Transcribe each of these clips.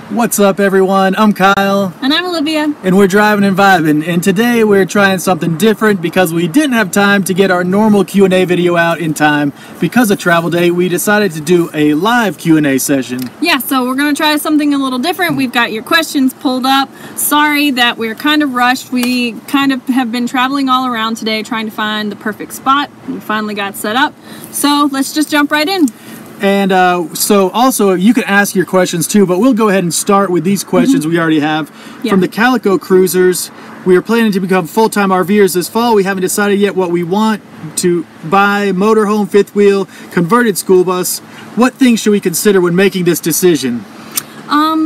What's up, everyone? I'm Kyle. And I'm Olivia. And we're driving and vibing. And today we're trying something different because we didn't have time to get our normal Q&A video out in time. Because of travel day, we decided to do a live Q&A session. Yeah, so we're going to try something a little different. We've got your questions pulled up. Sorry that we're kind of rushed. We kind of have been traveling all around today trying to find the perfect spot. We finally got set up. So let's just jump right in. And so also you can ask your questions too, but we'll go ahead and start with these questions we already have. From the Calico Cruisers. We are planning to become full-time RVers this fall. We haven't decided yet what we want to buy: motorhome, fifth wheel, converted school bus. What things should we consider when making this decision?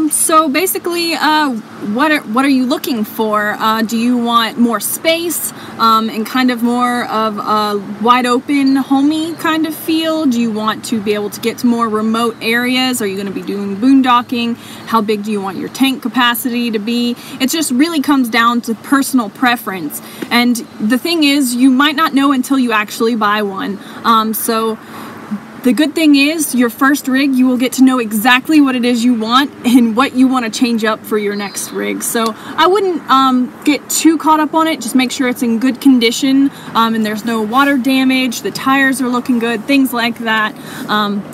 So basically, what are you looking for? Do you want more space and kind of more of a wide open, homey kind of feel? Do you want to be able to get to more remote areas? Are you going to be doing boondocking? How big do you want your tank capacity to be? It just really comes down to personal preference. And the thing is, you might not know until you actually buy one. So the good thing is, your first rig, you will get to know exactly what it is you want and what you want to change up for your next rig. So I wouldn't get too caught up on it. Just make sure it's in good condition and there's no water damage, the tires are looking good, things like that.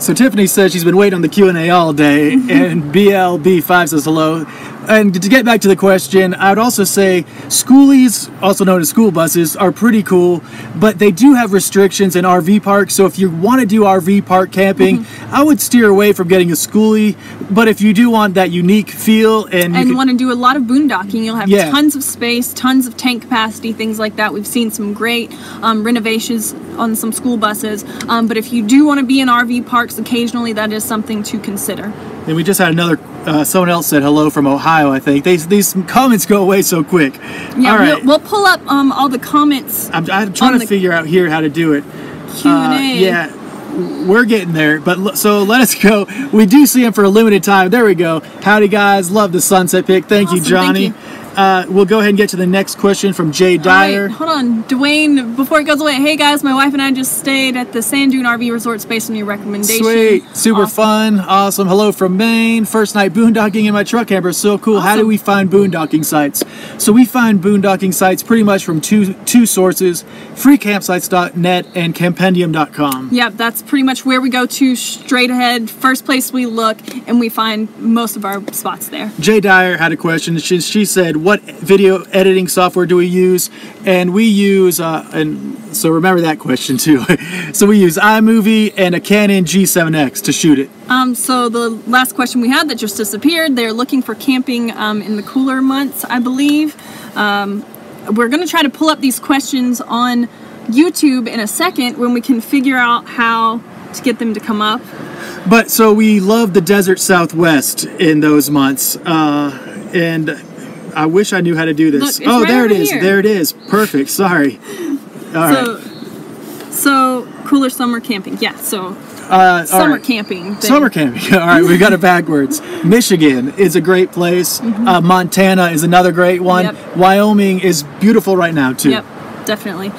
So Tiffany says she's been waiting on the Q&A all day, and BLB5 says hello. And to get back to the question, I would also say schoolies, also known as school buses, are pretty cool, but they do have restrictions in RV parks. So if you want to do RV park camping, I would steer away from getting a schoolie. But if you do want that unique feel and want to do a lot of boondocking, you'll have tons of space, tons of tank capacity, things like that. We've seen some great renovations on some school buses. But if you do want to be in RV parks occasionally, that is something to consider. And we just had another, someone else said hello from Ohio, I think. These comments go away so quick. Yeah, all right. We'll pull up all the comments. I'm trying to figure out here how to do it. Q&A. Yeah, we're getting there. But so let us go. We do see him for a limited time. There we go. Howdy, guys. Love the sunset pic. Thank you, Johnny. Thank you. We'll go ahead and get to the next question from Jay Dyer. Right, hold on, Dwayne, before it goes away. Hey guys, my wife and I just stayed at the Sand Dune RV Resort based on your recommendation. Sweet, super fun, awesome. Hello from Maine. First night boondocking in my truck camper, so cool. Awesome. How do we find boondocking sites? So we find boondocking sites pretty much from two sources: freecampsites.net and campendium.com. Yep, that's pretty much where we go to straight ahead. First place we look, and we find most of our spots there. Jay Dyer had a question. She said, what video editing software do we use? And we use, and so remember that question too. So we use iMovie and a Canon G7X to shoot it. So the last question we had that just disappeared, they're looking for camping in the cooler months, I believe. We're going to try to pull up these questions on YouTube in a second when we can figure out how to get them to come up. But so we love the desert Southwest in those months, and I wish I knew how to do this. Look, right there it is. Here. There it is. Perfect. Sorry. All right. So cooler summer camping. Yeah. So summer camping. Summer camping. All right. We got it backwards. Michigan is a great place. Montana is another great one. Yep. Wyoming is beautiful right now too. Yep. Definitely.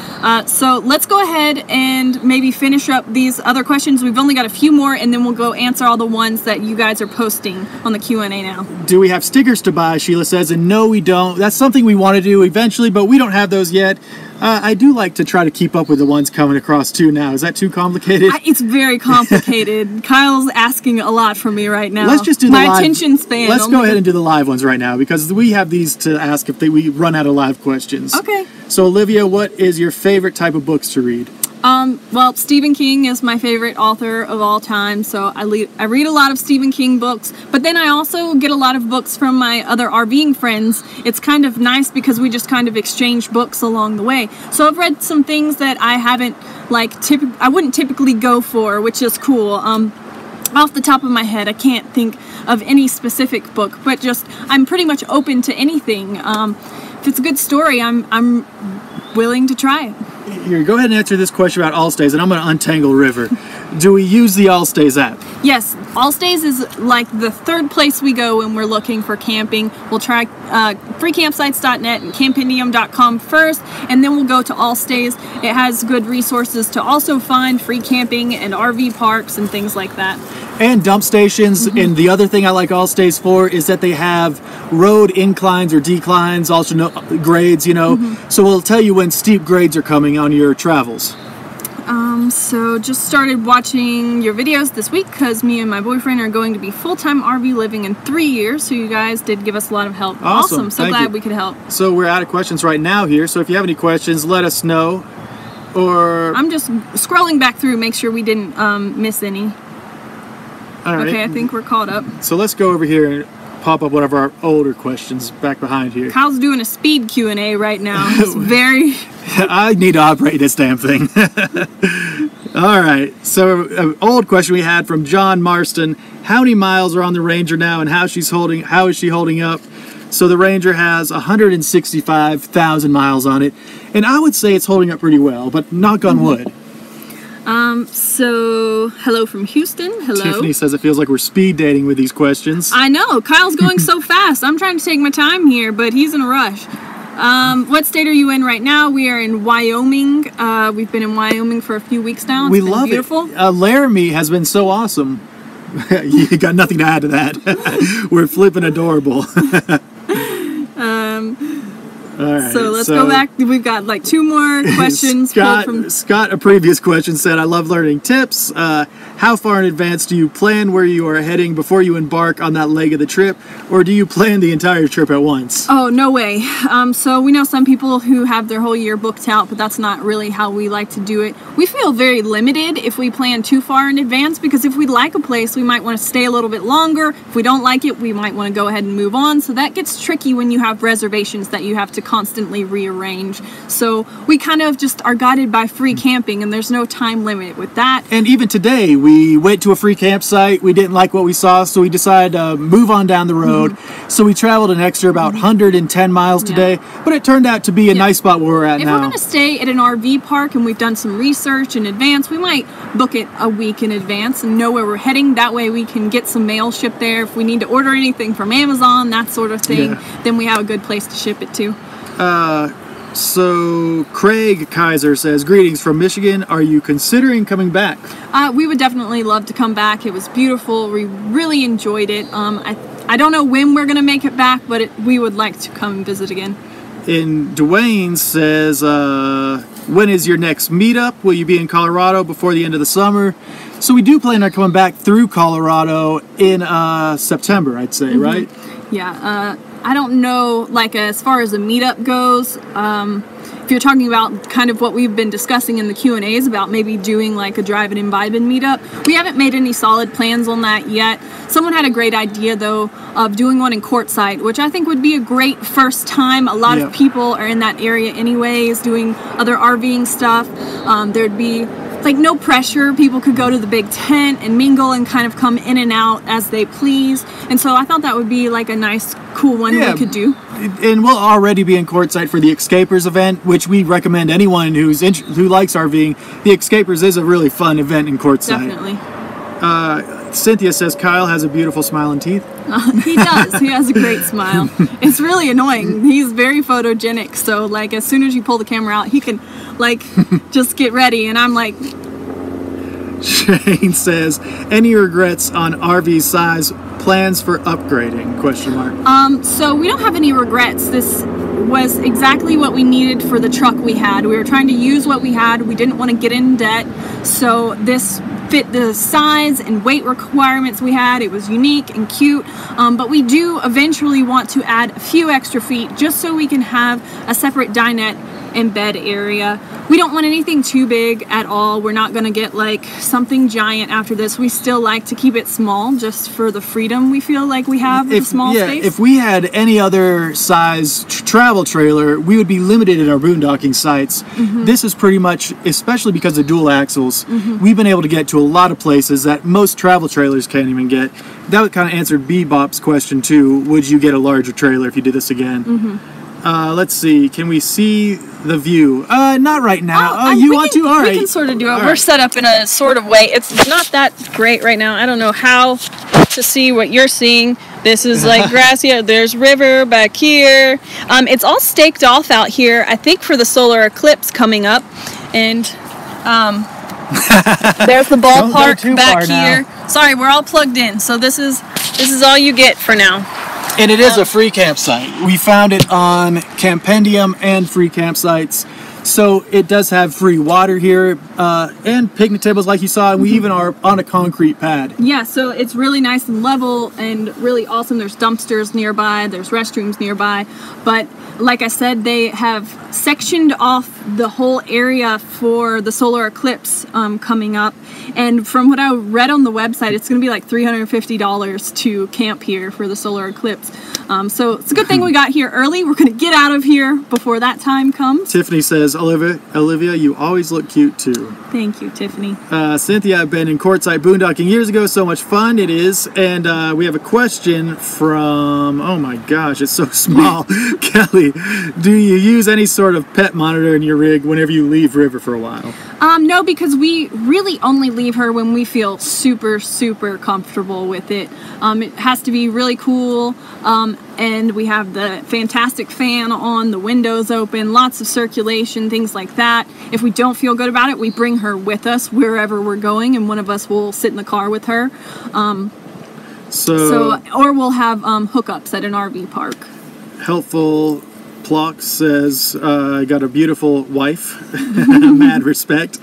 So let's go ahead and maybe finish up these other questions. We've only got a few more, and then we'll go answer all the ones that you guys are posting on the Q&A now. Do we have stickers to buy, Sheila says, and no, we don't. That's something we want to do eventually, but we don't have those yet. I do like to try to keep up with the ones coming across too now. Is that too complicated? It's very complicated. Kyle's asking a lot from me right now. Let's just do my attention span. Let's go ahead and do the live ones right now, because we have these to ask if we run out of live questions. Okay. So Olivia, what is your favorite type of books to read? Well, Stephen King is my favorite author of all time, so I read a lot of Stephen King books, but then I also get a lot of books from my other RVing friends. It's kind of nice because we just kind of exchange books along the way. So I've read some things that I haven't, I wouldn't typically go for, which is cool. Off the top of my head, I can't think of any specific book, but I'm pretty much open to anything. If it's a good story, I'm willing to try it. Here, go ahead and answer this question about Allstays, and I'm going to untangle River. Do we use the Allstays app? Yes, Allstays is like the third place we go when we're looking for camping. We'll try freecampsites.net and campendium.com first, and then we'll go to Allstays. It has good resources to also find free camping and RV parks and things like that. And dump stations. And the other thing I like Allstays for is that they have road inclines or declines, also grades, you know. So it'll tell you when steep grades are coming on your travels. So just started watching your videos this week because me and my boyfriend are going to be full-time RV living in 3 years. So you guys did give us a lot of help. Awesome. So glad we could help. So we're out of questions right now here. So if you have any questions, let us know. Or I'm just scrolling back through, make sure we didn't miss any. All right. Okay, I think we're caught up. So let's go over here and pop up one of our older questions back behind here. Kyle's doing a speed Q&A right now. It's very... I need to operate this damn thing. All right. So an old question we had from John Marston. How many miles are on the Ranger now, and how is she holding up? So the Ranger has 165,000 miles on it, and I would say it's holding up pretty well, but knock on wood. So hello from Houston. Hello. Tiffany says it feels like we're speed dating with these questions. I know. Kyle's going so fast. I'm trying to take my time here, but he's in a rush. What state are you in right now? We are in Wyoming. We've been in Wyoming for a few weeks now. It's been love beautiful. it. Laramie has been so awesome. You got nothing to add to that. We're flipping adorable. All right, so let's go back. We've got like 2 more questions. Scott, a previous question said, I love learning tips. How far in advance do you plan where you are heading before you embark on that leg of the trip? Or do you plan the entire trip at once? Oh, no way. So we know some people who have their whole year booked out, but that's not really how we like to do it. We feel very limited if we plan too far in advance, because if we like a place, we might want to stay a little bit longer. If we don't like it, we might want to go ahead and move on. So that gets tricky when you have reservations that you have to constantly rearrange. So we kind of just are guided by free camping, and there's no time limit with that. And even today, we went to a free campsite. We didn't like what we saw, so we decided to move on down the road. So we traveled an extra about 110 miles today, but it turned out to be a nice spot where we're at now. If we're going to stay at an RV park and we've done some research in advance, we might book it a week in advance and know where we're heading. That way we can get some mail shipped there. If we need to order anything from Amazon, that sort of thing, then we have a good place to ship it to. So Craig Kaiser says, greetings from Michigan. Are you considering coming back? We would definitely love to come back. It was beautiful. We really enjoyed it. I don't know when we're going to make it back, but we would like to come and visit again. And Dwayne says, when is your next meetup? Will you be in Colorado before the end of the summer? So we do plan on coming back through Colorado in September, I'd say, right? Yeah. I don't know, like, as far as the meetup goes, if you're talking about kind of what we've been discussing in the Q&As about maybe doing like a Drivin and Vibin meetup, we haven't made any solid plans on that yet. Someone had a great idea, though, of doing one in Quartzsite, which I think would be a great first time. A lot of people are in that area anyways, doing other RVing stuff. There'd be like no pressure. People could go to the big tent and mingle and kind of come in and out as they please. And so I thought that would be like a nice, cool one we could do. And we'll already be in Quartzsite for the Escapers event, which we recommend anyone who likes RVing. The Escapers is a really fun event in Quartzsite. Definitely. Cynthia says Kyle has a beautiful smile and teeth. He does. He has a great smile. It's really annoying. He's very photogenic. So like as soon as you pull the camera out, he can like just get ready. And I'm like. Shane says, any regrets on RV size, plans for upgrading? Question mark. So we don't have any regrets. This was exactly what we needed for the truck we had. We were trying to use what we had. We didn't want to get in debt. So this fit the size and weight requirements we had. It was unique and cute, but we do eventually want to add a few extra feet just so we can have a separate dinette and bed area. We don't want anything too big at all. We're not going to get like something giant after this. We still like to keep it small just for the freedom we feel like we have with a small space. If we had any other size travel trailer, we would be limited in our boondocking sites. This is pretty much, especially because of dual axles, we've been able to get to a lot of places that most travel trailers can't even get. That kind of answered Bebop's question too. Would you get a larger trailer if you did this again? Let's see. Can we see the view? Not right now. You want to? All right. We can sort of do it. We're set up in a sort of way. It's not that great right now. I don't know how to see what you're seeing. This is like grassy. There's river back here. It's all staked off out here, I think, for the solar eclipse coming up. And there's the ballpark back here. Sorry, we're all plugged in, so this is all you get for now. And it is a free campsite. We found it on Campendium and free campsites. So it does have free water here and picnic tables like you saw. And we even are on a concrete pad. Yeah, so it's really nice and level and really awesome. There's dumpsters nearby. There's restrooms nearby. But like I said, they have sectioned off the whole area for the solar eclipse coming up. And from what I read on the website, it's going to be like $350 to camp here for the solar eclipse. So it's a good thing we got here early. We're going to get out of here before that time comes. Tiffany says, Olivia, you always look cute too. Thank you, Tiffany. Cynthia, I've been in Quartzsite boondocking years ago. So much fun it is. And we have a question from, oh my gosh, it's so small. Kelly, do you use any sort of pet monitor in your rig whenever you leave river for a while? No, because we really only leave her when we feel super, super comfortable with it. It has to be really cool, and we have the fantastic fan on, the windows open, lots of circulation, things like that. If we don't feel good about it, we bring her with us wherever we're going, and one of us will sit in the car with her. Or we'll have hookups at an RV park. Helpful Plock says, I got a beautiful wife. Mad respect.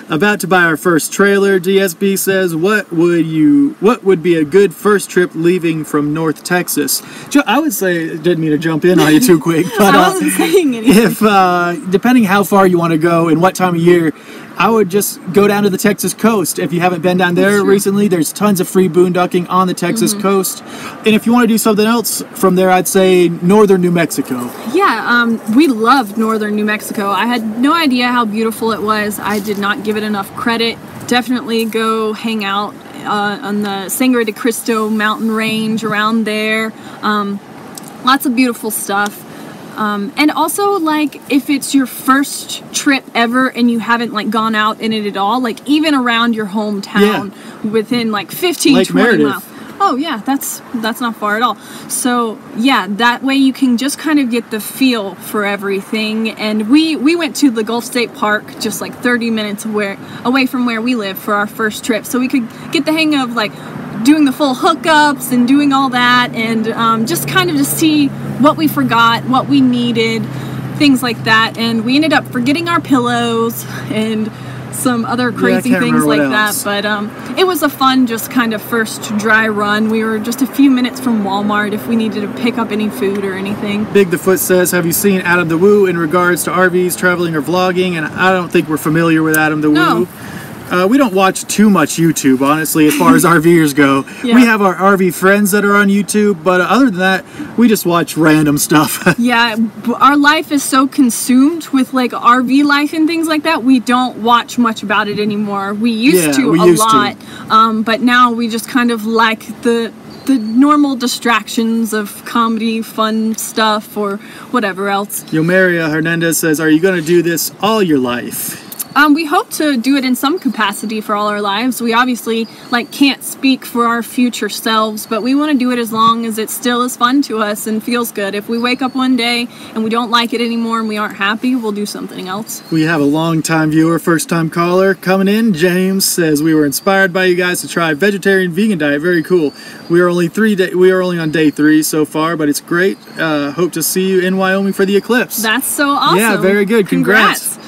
About to buy our first trailer. DSB says, what would be a good first trip leaving from North Texas? I would say, didn't mean to jump in on you too quick, but I wasn't saying anything. If depending how far you want to go and what time of year, I would just go down to the Texas coast. If you haven't been down there recently, there's tons of free boondocking on the Texas coast. And if you want to do something else from there, I'd say northern New Mexico. Yeah, we loved northern New Mexico. I had no idea how beautiful it was. I did not give it enough credit. Definitely go hang out on the Sangre de Cristo mountain range around there. Lots of beautiful stuff. And also, like, if it's your first trip ever and you haven't, like, gone out in it at all, like, even around your hometown, within, like, 15, Lake 20 Meredith. miles. Oh, yeah, that's not far at all. So, yeah, that way you can just kind of get the feel for everything. And we went to the Gulf State Park just, like, 30 minutes away from where we live for our first trip. So we could get the hang of, like, doing the full hookups and doing all that, and just kind of to see what we forgot, what we needed, things like that. And we ended up forgetting our pillows and some other crazy things like that. But it was a fun, just kind of first dry run. We were just a few minutes from Walmart if we needed to pick up any food or anything. Big the Foot says, have you seen Adam the Woo in regards to RVs, traveling, or vlogging? And I don't think we're familiar with Adam the Woo. We don't watch too much YouTube, honestly, as far as RVers go. Yeah. We have our RV friends that are on YouTube, but other than that, we just watch random stuff. Yeah, our life is so consumed with, like, RV life and things like that, we don't watch much about it anymore. We used to a lot, but now we just kind of like the normal distractions of comedy, fun stuff, or whatever else. Yomaria Hernandez says, are you going to do this all your life? We hope to do it in some capacity for all our lives. We obviously, like, can't speak for our future selves, but we want to do it as long as it still is fun to us and feels good. If we wake up one day and we don't like it anymore and we aren't happy, we'll do something else. We have a long-time viewer, first-time caller coming in. James says, we were inspired by you guys to try a vegetarian vegan diet. Very cool. We are only on day 3 so far, but it's great. Hope to see you in Wyoming for the eclipse. That's so awesome. Yeah, very good. Congrats.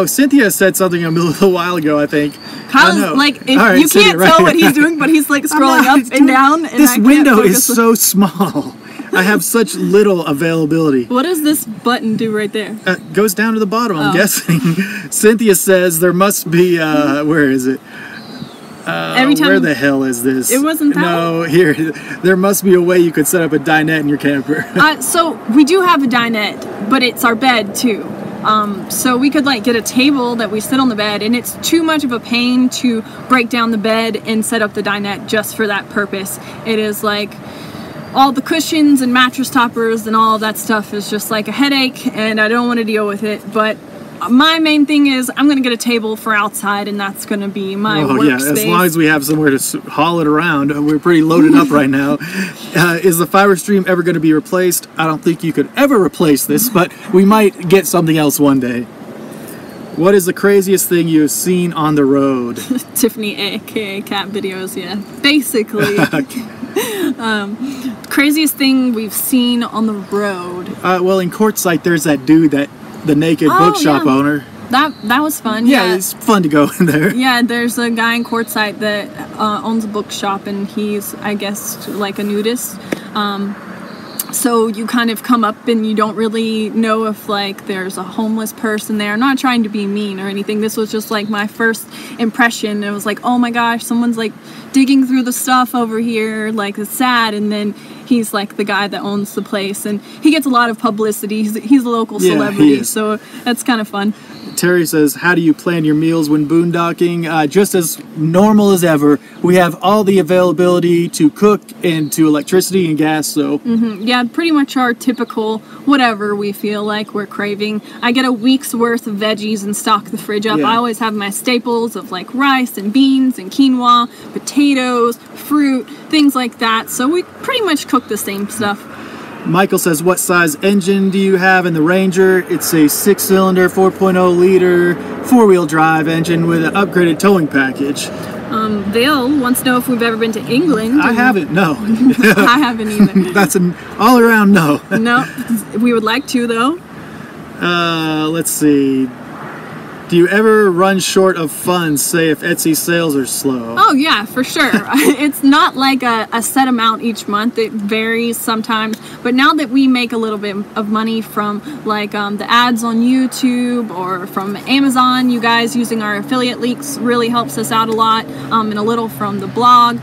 Cynthia said something a little while ago, I think. Kyle's like, if you can't tell what he's doing, but he's like scrolling up and down. And this window is so small. I have such little availability. What does this button do right there? Goes down to the bottom, I'm guessing. Cynthia says there must be, where is it? Every time, where the hell is this? It wasn't that No, here. There must be a way you could set up a dinette in your camper. So we do have a dinette, but it's our bed too. So we could, like, get a table that we sit on the bed, and it's too much of a pain to break down the bed and set up the dinette just for that purpose. It is like all the cushions and mattress toppers and all that stuff is just like a headache, and I don't want to deal with it. But my main thing is I'm going to get a table for outside, and that's going to be my workspace. As long as we have somewhere to haul it around. We're pretty loaded up right now. Is the fiber stream ever going to be replaced? I don't think you could ever replace this, but we might get something else one day. What is the craziest thing you've seen on the road? Tiffany, aka Cat Videos, yeah. Basically. Craziest thing we've seen on the road. Well, in Quartzsite, there's that dude, the naked bookshop owner. That was fun. Yeah, it's fun to go in there. Yeah, there's a guy in Quartzsite that owns a bookshop, and he's, I guess, like a nudist. So you kind of come up and you don't really know if like there's a homeless person there. I'm not trying to be mean or anything. This was just like my first impression. It was like, oh my gosh, someone's like digging through the stuff over here. Like, it's sad. And then he's like the guy that owns the place, and he gets a lot of publicity. He's a local celebrity, so that's kind of fun. Terry says, how do you plan your meals when boondocking? Just as normal as ever. We have all the availability to cook and to electricity and gas, so... Yeah, pretty much our typical whatever we feel like we're craving. I get a week's worth of veggies and stock the fridge up. Yeah. I always have my staples of like rice and beans and quinoa, potatoes, fruit, things like that. So we pretty much cook the same stuff. Michael says, what size engine do you have in the Ranger? It's a 6-cylinder, 4.0 liter, 4-wheel drive engine with an upgraded towing package. Bill wants to know if we've ever been to England. I haven't, no. I haven't either. That's an all-around no. No, we would like to, though. Let's see. Do you ever run short of funds, say if Etsy sales are slow? Oh yeah, for sure. It's not like a set amount each month. It varies sometimes. But now that we make a little bit of money from like the ads on YouTube or from Amazon, you guys using our affiliate links really helps us out a lot, and a little from the blog.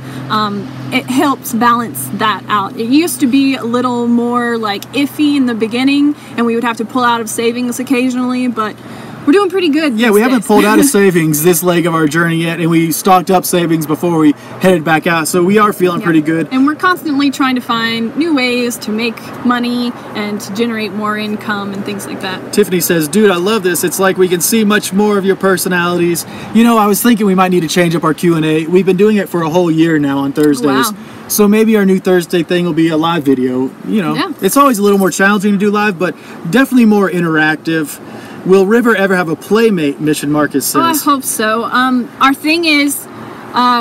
It helps balance that out. It used to be a little more like iffy in the beginning, and we would have to pull out of savings occasionally, but we're doing pretty good. Yeah, we haven't pulled out of savings this leg of our journey yet, and we stocked up savings before we headed back out, so we are feeling pretty good. And we're constantly trying to find new ways to make money and to generate more income and things like that. Tiffany says, dude, I love this. It's like we can see much more of your personalities. You know, I was thinking we might need to change up our Q&A. We've been doing it for a whole year now on Thursdays. Wow. So maybe our new Thursday thing will be a live video. You know, It's always a little more challenging to do live, but definitely more interactive. Will River ever have a playmate, Mission Marcus says? Oh, I hope so. Our thing is,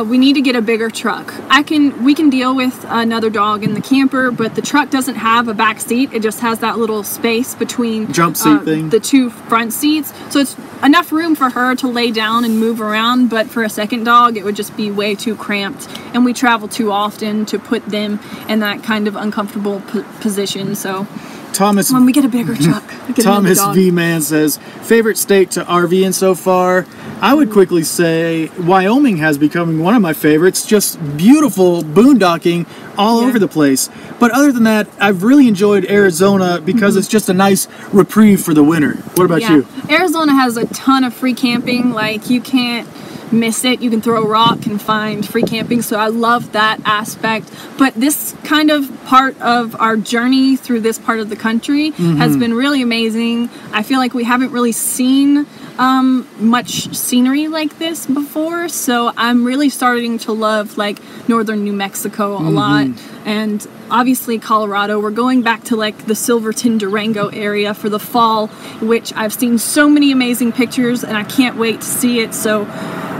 we need to get a bigger truck. We can deal with another dog in the camper, but the truck doesn't have a back seat. It just has that little space between jump seat thing, the two front seats. So it's enough room for her to lay down and move around, but for a second dog, it would just be way too cramped. And we travel too often to put them in that kind of uncomfortable position. So when we get a bigger truck. Thomas V. Man says, favorite state to RV in so far? I would quickly say Wyoming has become one of my favorites. Just beautiful boondocking all over the place. But other than that, I've really enjoyed Arizona because it's just a nice reprieve for the winter. What about you? Arizona has a ton of free camping. Like, you can't miss it. You can throw a rock and find free camping, so I love that aspect. But this kind of part of our journey through this part of the country has been really amazing. I feel like we haven't really seen much scenery like this before, so I'm really starting to love like northern New Mexico a lot, and obviously Colorado. We're going back to like the Silverton, Durango area for the fall, which I've seen so many amazing pictures and I can't wait to see it. So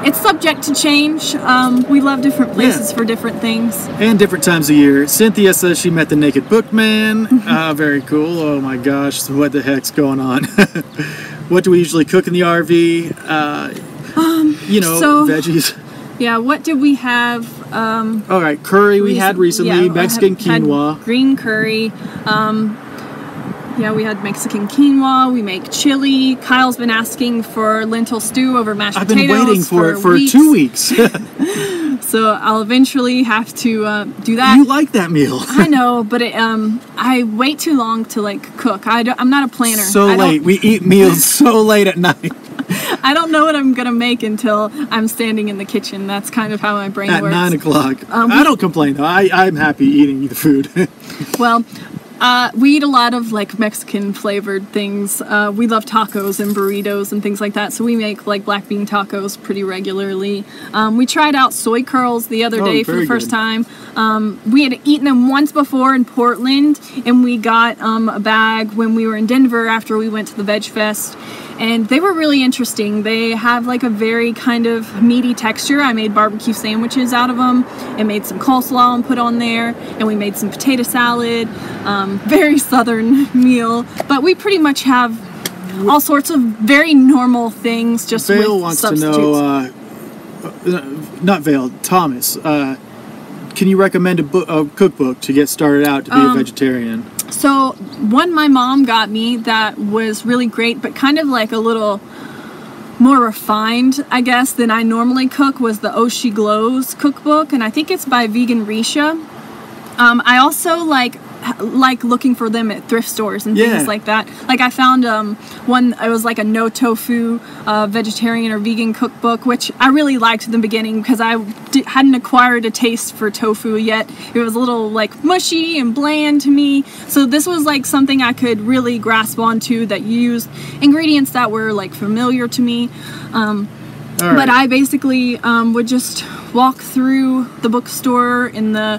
it's subject to change. We love different places for different things. And different times of year. Cynthia says she met the Naked Bookman. Very cool. Oh my gosh, what the heck's going on? What do we usually cook in the RV? Veggies. Yeah, what did we have? All right, curry we had recently, Mexican quinoa. Had green curry. We had Mexican quinoa. We make chili. Kyle's been asking for lentil stew over mashed potatoes. I've been waiting for it for weeks. 2 weeks. So I'll eventually have to do that. You like that meal. I know, but I wait too long to like cook. I'm not a planner. So late. We eat meals so late at night. I don't know what I'm going to make until I'm standing in the kitchen. That's kind of how my brain works. At 9 o'clock. I don't complain, though. I'm happy eating the food. Well, we eat a lot of like Mexican flavored things. We love tacos and burritos and things like that. So we make like black bean tacos pretty regularly. We tried out soy curls the other day for the first time. We had eaten them once before in Portland, and we got a bag when we were in Denver after we went to the Veg Fest. and they were really interesting. They have like a very kind of meaty texture. I made barbecue sandwiches out of them and made some coleslaw and put on there, and we made some potato salad. Very southern meal, but we pretty much have all sorts of very normal things, just Vale with wants substitutes. to know, not Vale, Thomas, can you recommend a cookbook to get started out to be a vegetarian? So one my mom got me that was really great, but kind of like a little more refined, I guess, than I normally cook, was the Oh She Glows cookbook, and I think it's by Vegan Risha. I also like looking for them at thrift stores and things like that. Like I found one, it was like a no tofu vegetarian or vegan cookbook, which I really liked in the beginning because I hadn't acquired a taste for tofu yet. It was a little like mushy and bland to me, so this was like something I could really grasp onto that used ingredients that were like familiar to me. But I basically would just walk through the bookstore in the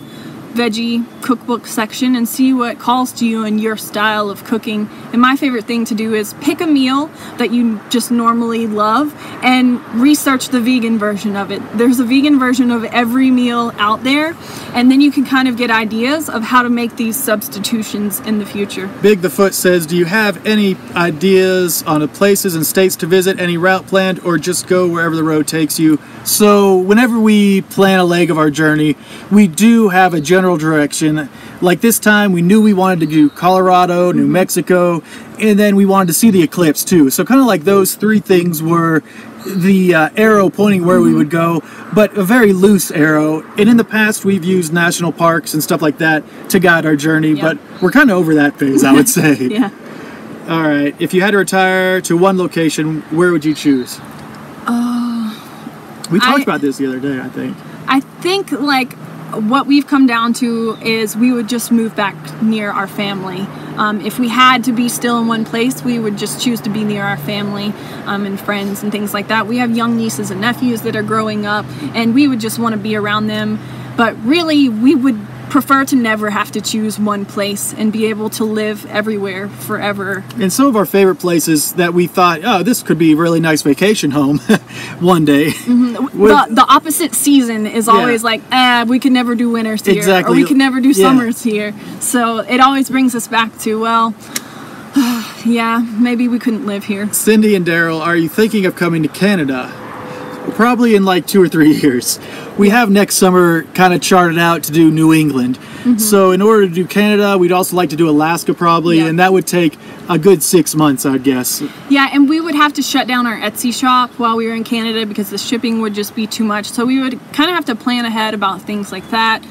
veggie cookbook section and see what calls to you and your style of cooking. And my favorite thing to do is pick a meal that you just normally love and research the vegan version of it. There's a vegan version of every meal out there, and then you can kind of get ideas of how to make these substitutions in the future. Big the Foot says, do you have any ideas on the places and states to visit, any route planned, or just go wherever the road takes you? So whenever we plan a leg of our journey, we do have a general direction. Like this time, we knew we wanted to do Colorado, New Mexico, and then we wanted to see the eclipse too. So kind of like those three things were the arrow pointing where we would go, but a very loose arrow. And in the past, we've used national parks and stuff like that to guide our journey, but we're kind of over that phase, I would say. Yeah. All right. If you had to retire to one location, where would you choose? We talked about this the other day, I think. I think like what we've come down to is we would just move back near our family. If we had to be still in one place, we would just choose to be near our family and friends and things like that. We have young nieces and nephews that are growing up, and we would just want to be around them. But really, we would prefer to never have to choose one place and be able to live everywhere forever. And some of our favorite places that we thought, oh, this could be a really nice vacation home one day. The opposite season is always like, we could never do winters here, or we could never do summers here. So it always brings us back to, well, yeah, maybe we couldn't live here. Cindy and Daryl, are you thinking of coming to Canada? Probably in like 2 or 3 years. We have next summer kind of charted out to do New England. So in order to do Canada, we'd also like to do Alaska probably, and that would take a good 6 months, I'd guess. Yeah, and we would have to shut down our Etsy shop while we were in Canada because the shipping would just be too much. So we would kind of have to plan ahead about things like that.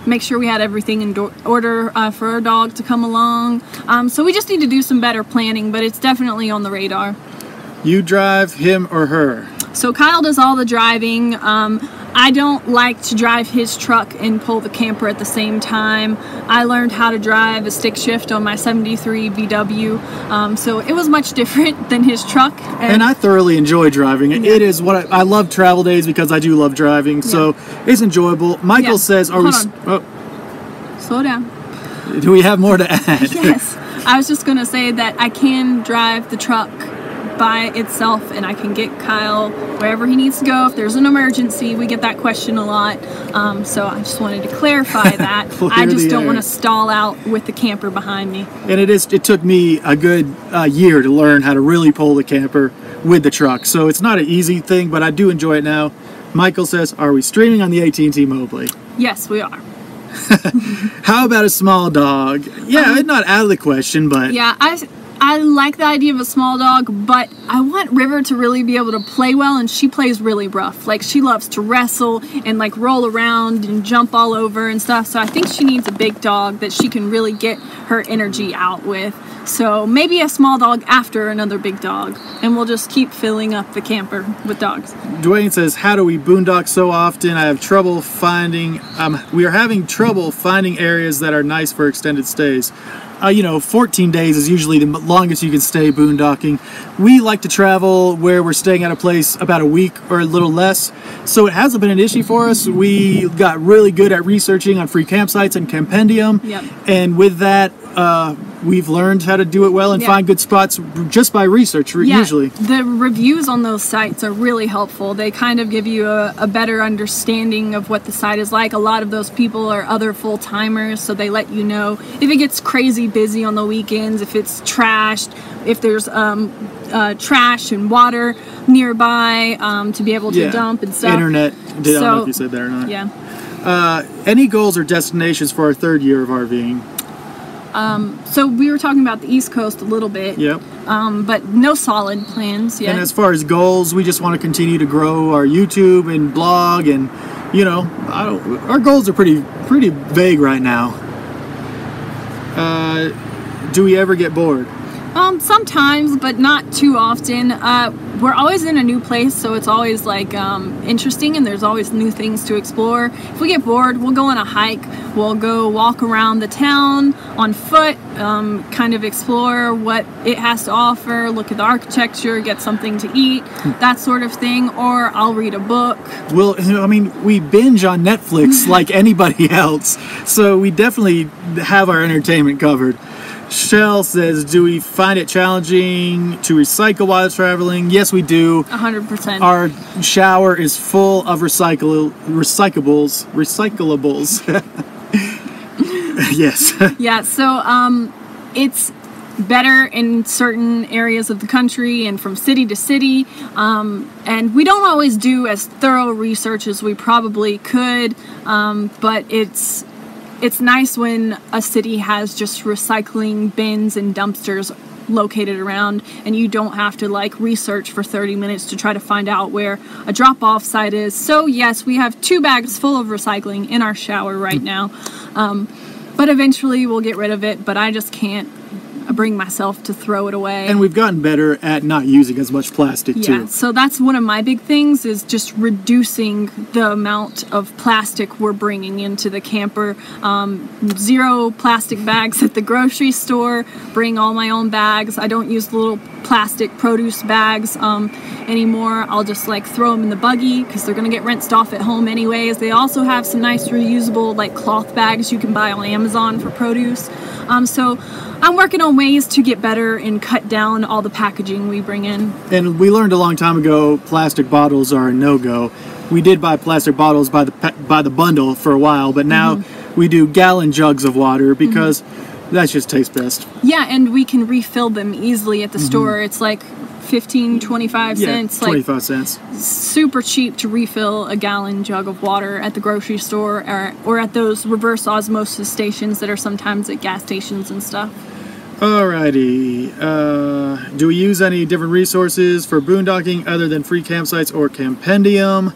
Make sure we had everything in order for our dog to come along. So we just need to do some better planning, but it's definitely on the radar. You drive, him or her? So Kyle does all the driving. I don't like to drive his truck and pull the camper at the same time. I learned how to drive a stick shift on my 73 VW, so it was much different than his truck. And I thoroughly enjoy driving. It is what I love travel days because I do love driving, so it's enjoyable. Michael says, are Slow down. Do we have more to add? Yes. I was just going to say that I can drive the truck by itself, and I can get Kyle wherever he needs to go if there's an emergency. We get that question a lot, so I just wanted to clarify that. I just don't want to stall out with the camper behind me. And it took me a good year to learn how to really pull the camper with the truck, so it's not an easy thing, but I do enjoy it now. Michael says, are we streaming on the AT&T Mobley? Yes, we are. How about a small dog? Yeah, it's not out of the question, but yeah, I like the idea of a small dog, but I want River to really be able to play well, and she plays really rough. Like, she loves to wrestle and like roll around and jump all over and stuff, so I think she needs a big dog that she can really get her energy out with. So maybe a small dog after another big dog, and we'll just keep filling up the camper with dogs. Dwayne says, how do we boondock so often? I have trouble finding, we are having trouble finding areas that are nice for extended stays. 14 days is usually the longest you can stay boondocking. We like to travel where we're staying at a place about a week or a little less, so it hasn't been an issue for us. We got really good at researching on free campsites and Campendium, and with that, we've learned how to do it well and Yeah. find good spots just by research, usually. The reviews on those sites are really helpful. They kind of give you a better understanding of what the site is like. A lot of those people are other full-timers, so they let you know if it gets crazy busy on the weekends, if it's trashed, if there's trash and water nearby to be able to dump and stuff. Internet. I don't know if you said that or not. Yeah. Any goals or destinations for our third year of RVing? So we were talking about the East Coast a little bit. Yep. But no solid plans yet. And as far as goals, we just want to continue to grow our YouTube and blog, and our goals are pretty vague right now. Do we ever get bored? Sometimes, but not too often. We're always in a new place, so it's always like interesting, and there's always new things to explore. If we get bored, we'll go on a hike. We'll go walk around the town on foot, kind of explore what it has to offer, look at the architecture, get something to eat, that sort of thing. Or I'll read a book. Well, we binge on Netflix like anybody else, so we definitely have our entertainment covered. Shell says, do we find it challenging to recycle while traveling? Yes, we do. 100%. Our shower is full of recyclables. Yes. Yeah, so it's better in certain areas of the country and from city to city, and we don't always do as thorough research as we probably could, but it's nice when a city has just recycling bins and dumpsters located around, and you don't have to research for 30 minutes to try to find out where a drop-off site is. So yes, we have 2 bags full of recycling in our shower right now, but eventually we'll get rid of it, but I just can't bring myself to throw it away. And we've gotten better at not using as much plastic too. Yeah, so that's one of my big things, is just reducing the amount of plastic we're bringing into the camper. 0 plastic bags at the grocery store. Bring all my own bags. I don't use the little plastic produce bags anymore. I'll just throw them in the buggy because they're gonna get rinsed off at home anyways. They also have some nice reusable cloth bags you can buy on Amazon for produce. So I'm working on ways to get better and cut down all the packaging we bring in. And we learned a long time ago plastic bottles are a no-go. We did buy plastic bottles by the bundle for a while, but now we do gallon jugs of water because that just tastes best. Yeah, and we can refill them easily at the store. It's 15, 25 cents. 25 cents. Super cheap to refill a gallon jug of water at the grocery store or at those reverse osmosis stations that are sometimes at gas stations and stuff. Alrighty. Do we use any different resources for boondocking other than free campsites or Campendium?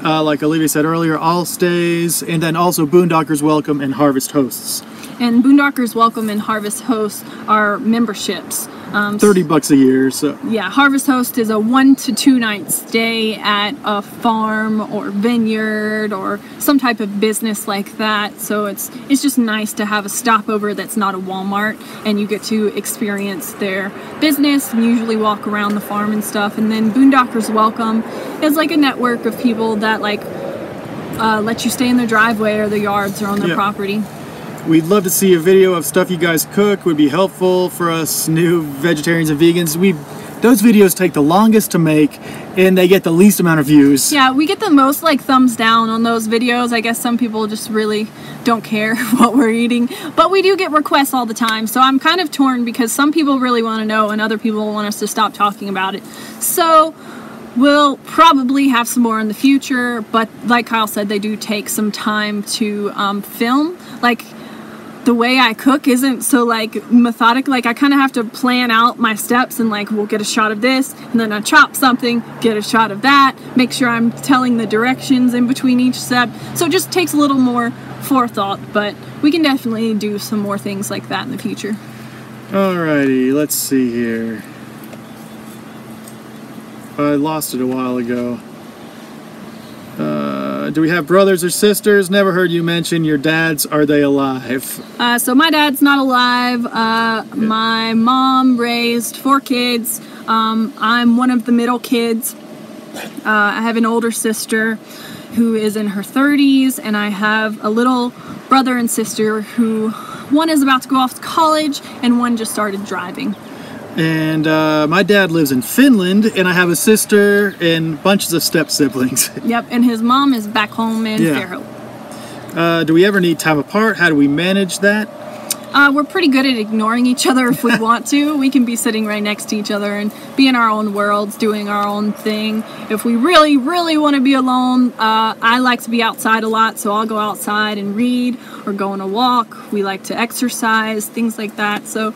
Like Olivia said earlier, All Stays, and then also Boondockers Welcome and Harvest Hosts. And Boondockers Welcome and Harvest Hosts are memberships. $30 a year. So yeah, Harvest Host is a 1 to 2 night stay at a farm or vineyard or some type of business like that. So it's just nice to have a stopover that's not a Walmart, and you get to experience their business and usually walk around the farm and stuff. And then Boondockers Welcome is a network of people that let you stay in their driveway or their yards or on their property. We'd love to see a video of stuff you guys cook. Would be helpful for us new vegetarians and vegans. Those videos take the longest to make, and they get the least amount of views. Yeah, we get the most thumbs down on those videos. I guess some people just really don't care what we're eating, but we do get requests all the time. So I'm kind of torn because some people really want to know and other people want us to stop talking about it. So we'll probably have some more in the future, but like Kyle said, they do take some time to film. The way I cook isn't so methodic. I kind of have to plan out my steps and we'll get a shot of this and then I chop something, get a shot of that, make sure I'm telling the directions in between each step. So it just takes a little more forethought, but we can definitely do some more things like that in the future. Alrighty, let's see here. I lost it a while ago. Do we have brothers or sisters? Never heard you mention your dads. Are they alive? So my dad's not alive. My mom raised 4 kids. I'm one of the middle kids. I have an older sister who is in her 30s, and I have a little brother and sister who One is about to go off to college, and one just started driving. And my dad lives in Finland, and I have a sister and bunches of step-siblings. Yep, and his mom is back home in Fairhope. Do we ever need time apart? How do we manage that? We're pretty good at ignoring each other if we want to. We can be sitting right next to each other and be in our own worlds, doing our own thing. If we really, really want to be alone, I like to be outside a lot, so I'll go outside and read or go on a walk. We like to exercise, things like that. So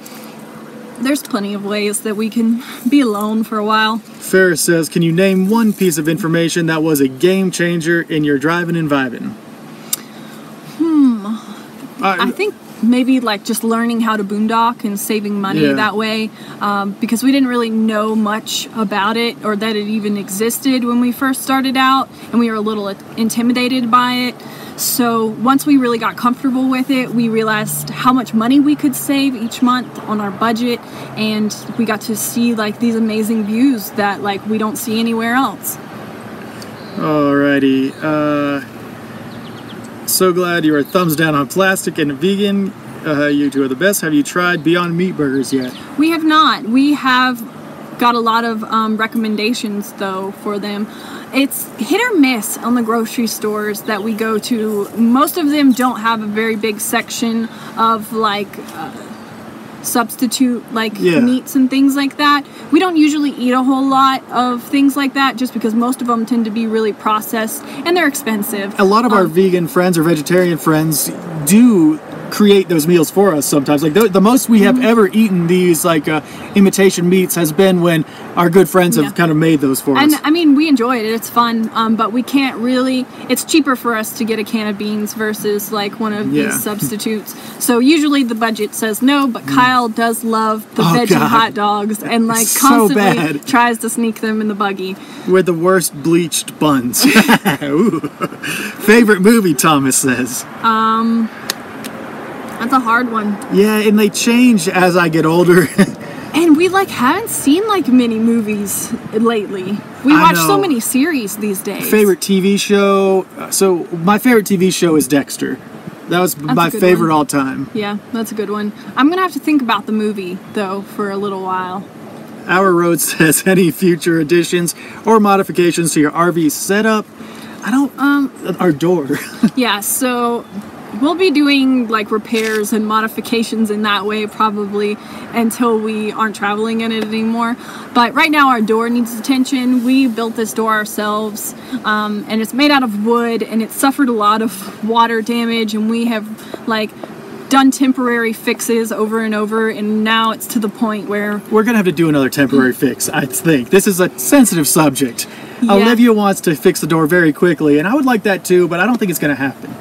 there's plenty of ways that we can be alone for a while. Ferris says, can you name one piece of information that was a game changer in your driving and vibing? I think maybe like just learning how to boondock and saving money that way, because we didn't really know much about it or that it even existed when we first started out, and we were a little intimidated by it. So once we really got comfortable with it, we realized how much money we could save each month on our budget, and we got to see like these amazing views that like we don't see anywhere else. Alrighty. So glad you are thumbs down on plastic and vegan. You two are the best. Have you tried Beyond Meat burgers yet? We have not. We have got a lot of recommendations though for them. It's hit or miss on the grocery stores that we go to. Most of them don't have a very big section of like substitute meats and things like that. We don't usually eat a whole lot of things like that just because most of them tend to be really processed and they're expensive. A lot of our vegan friends or vegetarian friends do create those meals for us sometimes. Like the most we have ever eaten these like imitation meats has been when our good friends have kind of made those for us. And I mean, we enjoy it. It's fun, but we can't really. It's cheaper for us to get a can of beans versus like one of these substitutes. So usually the budget says no, but Kyle does love the veggie hot dogs and like constantly tries to sneak them in the buggy. With the worst bleached buns. Favorite movie, Thomas says. That's a hard one. Yeah, and they change as I get older. And we like haven't seen like many movies lately. We watch so many series these days. Favorite TV show? So my favorite TV show is Dexter. That was my favorite all time. Yeah, that's a good one. I'm gonna have to think about the movie though for a little while. Our Road says, any future additions or modifications to your RV setup? I don't. Our door. Yeah, so we'll be doing like repairs and modifications in that way probably until we aren't traveling in it anymore. But right now our door needs attention. We built this door ourselves, and it's made out of wood, and it suffered a lot of water damage, and we have like done temporary fixes over and over, and now it's to the point where we're gonna have to do another temporary fix. I think this is a sensitive subject. Yeah. Olivia wants to fix the door very quickly, and I would like that too, but I don't think it's gonna happen.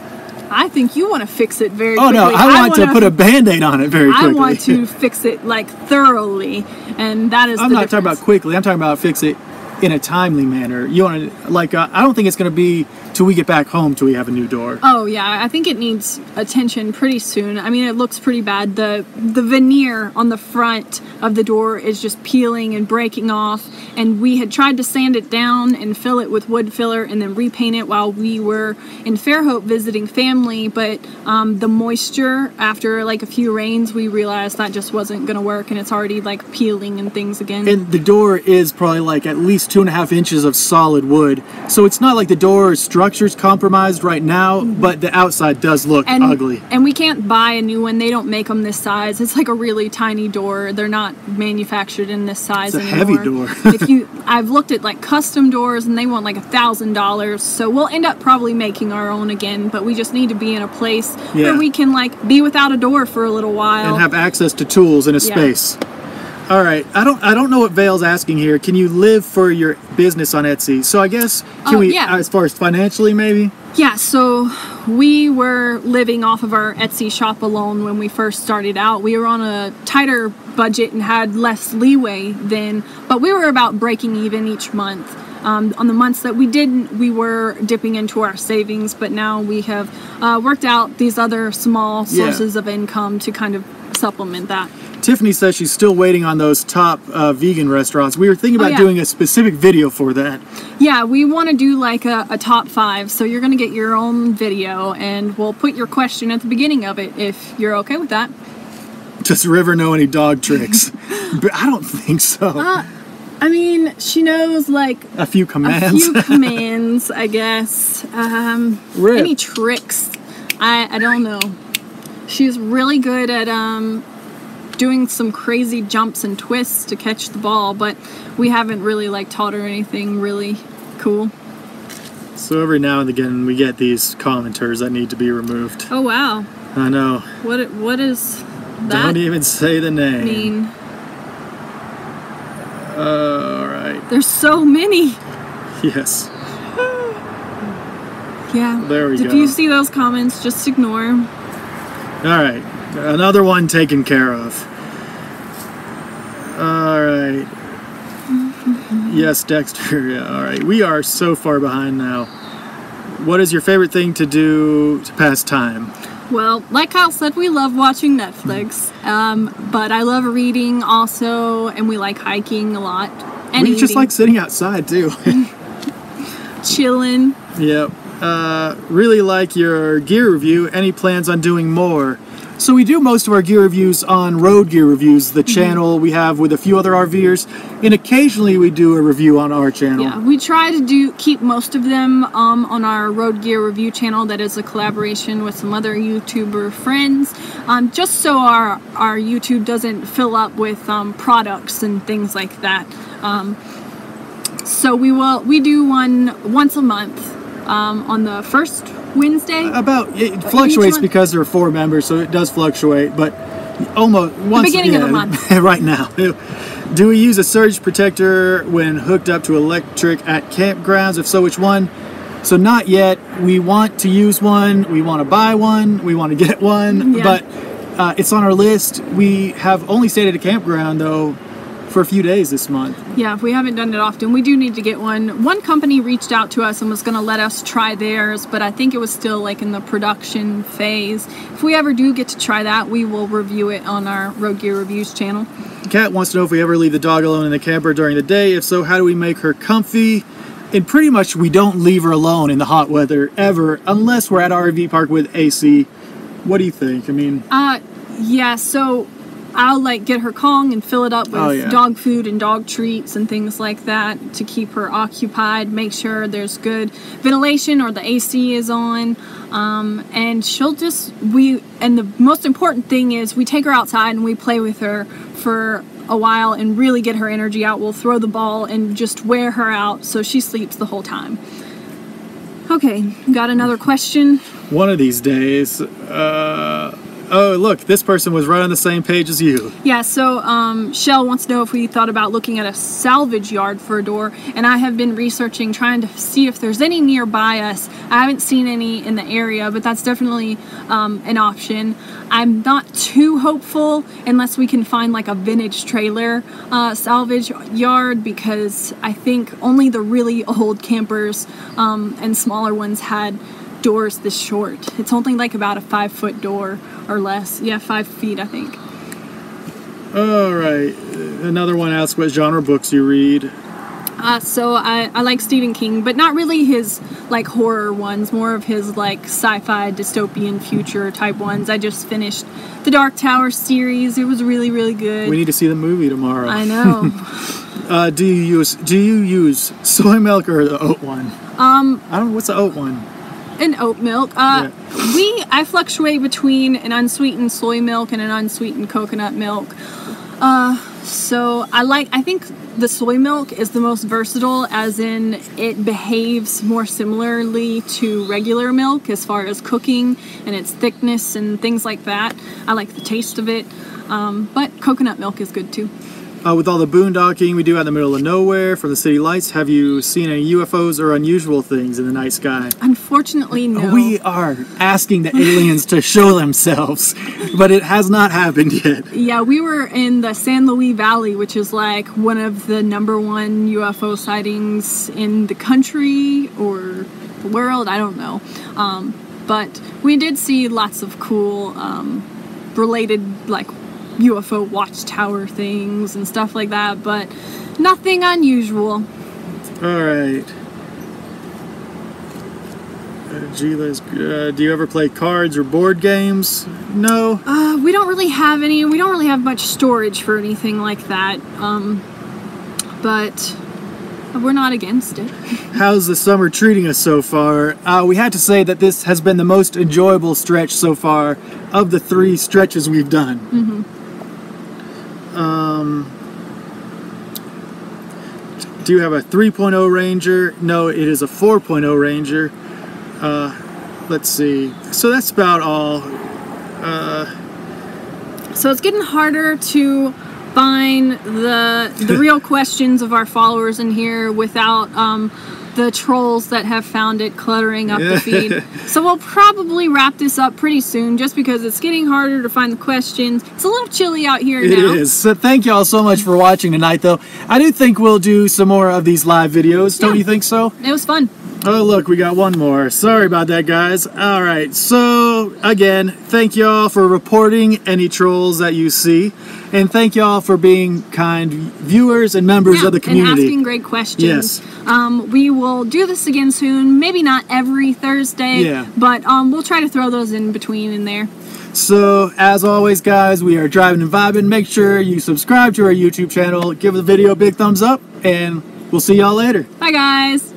I think you want to fix it very quickly. Oh no, I want to put a Band-Aid on it very quickly. I want to fix it like thoroughly, and that is I'm not talking about quickly, I'm talking about fix it in a timely manner. You want to, like, I don't think it's going to be till we get back home till we have a new door. Oh yeah, I think it needs attention pretty soon. I mean, it looks pretty bad. The veneer on the front of the door is just peeling and breaking off, and we had tried to sand it down and fill it with wood filler and then repaint it while we were in Fairhope visiting family, but the moisture after like a few rains, we realized that just wasn't going to work, and it's already like peeling and things again. And the door is probably like at least 2.5 inches of solid wood, so it's not like the door structure's compromised right now, but the outside does look ugly. And we can't buy a new one. They don't make them this size. It's like a really tiny door. They're not manufactured in this size anymore. It's a heavy door. I've looked at like custom doors, and they want like $1,000. So we'll end up probably making our own again, but we just need to be in a place where we can like be without a door for a little while and have access to tools in a space. All right, I don't know what Vale's asking here. Can you live for your business on Etsy? So I guess as far as financially maybe? Yeah, so we were living off of our Etsy shop alone when we first started out. We were on a tighter budget and had less leeway then, but we were about breaking even each month. On the months that we didn't, we were dipping into our savings, but now we have worked out these other small sources of income to kind of supplement that. Tiffany says she's still waiting on those top vegan restaurants. We were thinking about doing a specific video for that. Yeah, we want to do like a top 5. So you're going to get your own video, and we'll put your question at the beginning of it if you're okay with that. Does River know any dog tricks? But I don't think so. I mean, she knows like a few commands. I guess. Any tricks? I don't know. She's really good at doing some crazy jumps and twists to catch the ball, but we haven't really like taught her anything really cool. So every now and again we get these commenters that need to be removed. Oh wow. I know. What is that? Don't even say the name. Mean. Alright. There's so many. Yes. Yeah. There we go. If you see those comments, just ignore them. Alright. Another one taken care of. Alright. Yes, Dexter. Yeah, alright. We are so far behind now. What is your favorite thing to do to pass time? Well, like Kyle said, we love watching Netflix. But I love reading also, and we like hiking a lot. And we just like sitting outside too. Chilling. Yep. Really like your gear review. Any plans on doing more? So we do most of our gear reviews on Road Gear Reviews, the channel we have with a few other RVers, and occasionally we do a review on our channel. Yeah, we try to keep most of them on our Road Gear Review channel. That is a collaboration with some other YouTuber friends, just so our YouTube doesn't fill up with products and things like that. So we do one once a month on the first Wednesday. It fluctuates because there are 4 members, so it does fluctuate, but almost once the beginning of the month. Right now. Do we use a surge protector when hooked up to electric at campgrounds? If so, which one? So not yet. We want to use one. We want to buy one. We want to get one. But it's on our list. We have only stayed at a campground though for a few days this month. Yeah, we haven't done it often. We do need to get one. One company reached out to us and was going to let us try theirs, but I think it was still like in the production phase. If we ever do get to try that, we will review it on our Road Gear Reviews channel. Kat wants to know if we ever leave the dog alone in the camper during the day. If so, how do we make her comfy? And pretty much we don't leave her alone in the hot weather ever, unless we're at our RV park with AC. What do you think? I mean... yeah, so I'll like get her Kong and fill it up with dog food and dog treats and things like that to keep her occupied, make sure there's good ventilation or the AC is on, and she'll just, and the most important thing is we take her outside and we play with her for a while and really get her energy out. We'll throw the ball and just wear her out so she sleeps the whole time. Okay, got another question? One of these days, oh, look, this person was right on the same page as you. Yeah, so Shell wants to know if we thought about looking at a salvage yard for a door, and I have been researching, trying to see if there's any nearby us. I haven't seen any in the area, but that's definitely an option. I'm not too hopeful unless we can find like a vintage trailer salvage yard, because I think only the really old campers and smaller ones had doors this short. It's only like about a 5-foot door or less. Yeah, 5 feet, I think. All right. Another one asks what genre books you read. So I like Stephen King, but not really his like horror ones, more of his like sci-fi dystopian future type ones. I just finished the Dark Tower series. It was really, really good. We need to see the movie tomorrow. I know. Do you use soy milk or the oat one? I don't know, what's the oat one? And oat milk. I fluctuate between an unsweetened soy milk and an unsweetened coconut milk. So I think the soy milk is the most versatile, as in it behaves more similarly to regular milk as far as cooking and its thickness and things like that. I like the taste of it. But coconut milk is good too. With all the boondocking we do out in the middle of nowhere from the city lights, have you seen any UFOs or unusual things in the night sky? Unfortunately, no. We are asking the aliens to show themselves, but it has not happened yet. Yeah, we were in the San Luis Valley, which is like one of the #1 UFO sightings in the country or the world, I don't know. But we did see lots of cool related like UFO watchtower things and stuff like that, but nothing unusual. Alright. Gila's, do you ever play cards or board games? No? We don't really have any. We don't really have much storage for anything like that. But we're not against it. How's the summer treating us so far? We had to say that this has been the most enjoyable stretch so far of the 3 stretches we've done. Mm-hmm. Do you have a 3.0 Ranger? No, it is a 4.0 Ranger. Let's see. So that's about all. So it's getting harder to find the real questions of our followers in here without the trolls that have found it cluttering up the feed. So we'll probably wrap this up pretty soon just because it's getting harder to find the questions. It's a little chilly out here now. It is. So thank you all so much for watching tonight, though. I do think we'll do some more of these live videos. Don't you think so? It was fun. Oh, look, we got one more. Sorry about that, guys. All right, so, again, thank y'all for reporting any trolls that you see. And thank y'all for being kind viewers and members of the community. And asking great questions. Yes. We will do this again soon. Maybe not every Thursday, but we'll try to throw those in between in there. So, as always, guys, we are Drivin and Vibin. Make sure you subscribe to our YouTube channel, give the video a big thumbs up, and we'll see y'all later. Bye, guys.